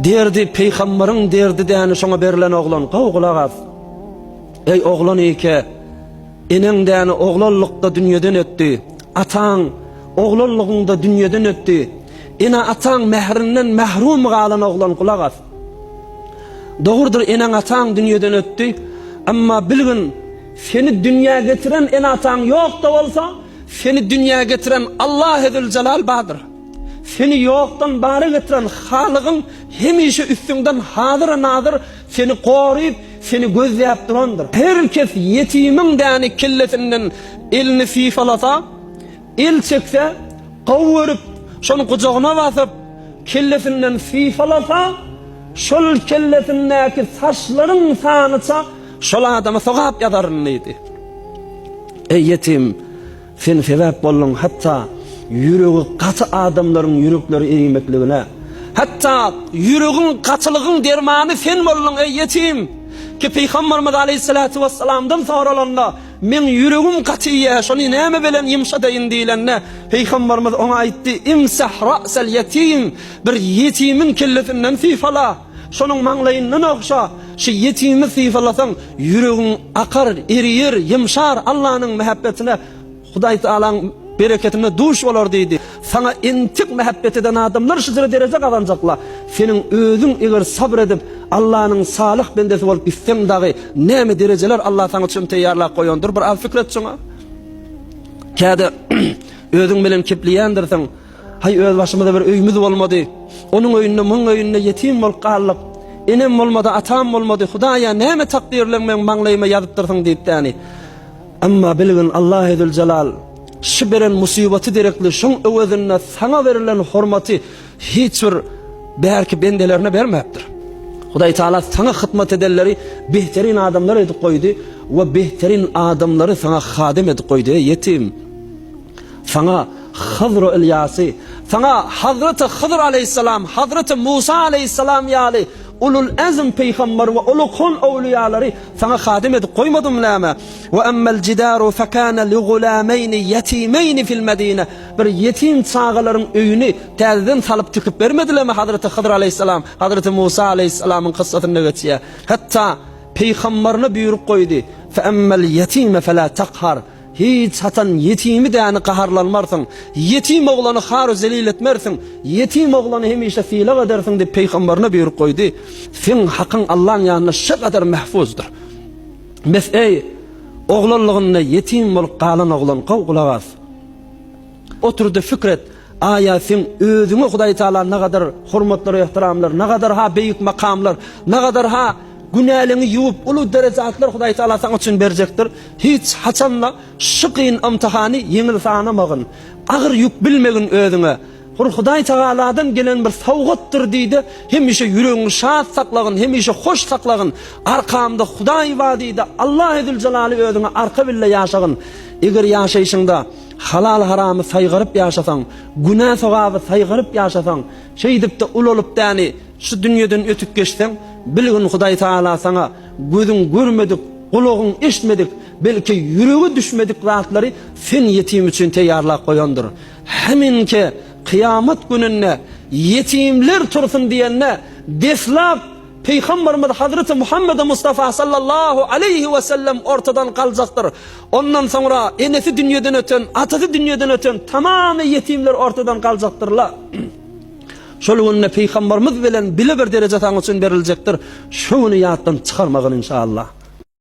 Derdi peygamberin derdi däni şoňa berilen oglan gowgulak as. Ey oglan eke, enen däni oglanlykda dünýeden ötdi. Ataň oglanlygynda dünýeden ötdi. Ene ataň mehrinden mahrum galan oglan kulak as. Dogurdur enen ataň dünýeden ötdi, amma bilgin seni dünýäge getiren en ataň ýok da bolsa, seni dünýäge getiren Allah Zul Celal badyr. Seni yoktan bari getiren Halygyň hemişe üstünden hadyr nadyr seni goryp, seni gözläp durandyr. Herkes yetimiň däni killetinden elini fifalasa, el çekse, gowurup, şonu kucagyna basyp, kelletinden fifalasa, şol kelletindäki saçlaryň sanyça, şol adama sogap ýadaryndy. Ey yetim, sen sebäp boldun hatta yüreği katı adamların yürekleri erimekligine, hatta yüreğin katılığın dermanı sen boldun ey yetim. Ki Peygamberimiz Aleyhissalatu vesselam'dan sorulanda men yüreğim katıya şonu näme bilen yumşadayn diýilende Peygamberimiz ona aýtdy imsah ra'sal yetim, bir yetimin kelletinden sifala, şonuň maňlaýyndan okşa, şu yetimi sifalasaň yüreğin akar, eriýer, yumşar, Allah'ın muhabbetine, Hudaý Taala'nın bereketine duş bolar diýdi. Sana entik muhabbet eden adamlar şudur derece kazanacaklar. Senin özün eger sabr edip Allah'ın salih bendesi bolup gitsem dagy näme dereceler Allah sana üçin teýýarlap goýandyr. Bir al fikret şoňa. Käde özüň bilen kepleýändirsiň. Hay öz başymyza bir öýümüz bolmady. Onuň öýünde, muň öýünde yetim bolup galyp, enem bolmady, atam bolmady. Hudaýa näme takdirlenmeň maňlaýma ýazypdyrsyň diýipdi. Amma bilgin Allah Zul Celal şu beren musibeti derekli şoň öwezine sana verilen hormaty hiç bir belki bendelerine bermepdir. Hudaý Taala sana hyzmat edenleri behterin adamlar edip koydu ve behterin adamları sana hadim edip koydu. Yetim, sana Hızr İlyasy, sana Hazreti Hızr aleyhisselam, Hazreti Musa aleyhisselam ýaly ulul azm peygamber ve ulukun awliyaları sana hadim edip koymadım näme? Ve emmel cidaru fekana li gulamayn yetimayn fil Medine. Bir yetim çağalaryň öýüni täzeden salyp tüküp bermedilermi Hazreti Hızr aleyhisselam, Hazreti Musa aleyhisselamın kıssatyny geçýär. Hatta peygamberine buyurup koydu. Fe emmel yetime fela takhar. Hiç hatan yetimi däni qaharlanmarsyň. Yetim oglany haru zelil etmersiň. Yetim oglany hemişe fiýle edersiň diýip peygamberine buyurup koydy. Sen hakyň Allah'ın ýanyna şu kadar mahfuzdur. Mes'ey oglanlygyna yetim bolup galan oglan gowgulak as. Oturdy fikret. Aya sen özüňe Hudaý Taala ne kadar hormatlar, ihtiramlar, ne kadar ha beýik makamlar, ne kadar ha günäliňi ýuwup ulu derejatlar Hudaý Taala saňa üçin berjekdir. Hiç haçanla şu kyn imtihany yeňil sanamagyn, agyr ýük bilmegin özüňe. Hudaý Taala'dan gelen bir sowgatdyr diýdi. Hemişe yüregiňi şat saklagyn, hemişe hoş saklagyn. Arkamda Hudaý wadiýdi. Allah Zul Celali özüňe arka bille ýaşagyn. Eger ýaşaýşyňda halal haramy saýgaryp ýaşasaň, günä sogaby saýgaryp ýaşasaň, şeýdipde ul olup däni şu dünýeden ötüp geçseň, bilgin Hudaý Taala sana gözüň görmedik, gulagyň eşitmedik, belki yüreği düşmedik zatlary sen yetim üçin teýýarlap goýandyr. Heminki kıyamet gününe yetimler tursun diýenne deslap Peygamberimiz Hazreti Muhammed Mustafa sallallahu aleyhi ve sellem ortadan kalacakdır. Ondan sonra enesi dünýeden öten, atası dünýeden öten tamamy yetimler ortadan kalacaktırlar. Şol gününe Peygamberimiz bilen bile bir derece taňa üçin beriljekdir. Şonu ýatdan çykarmagyn inşallah.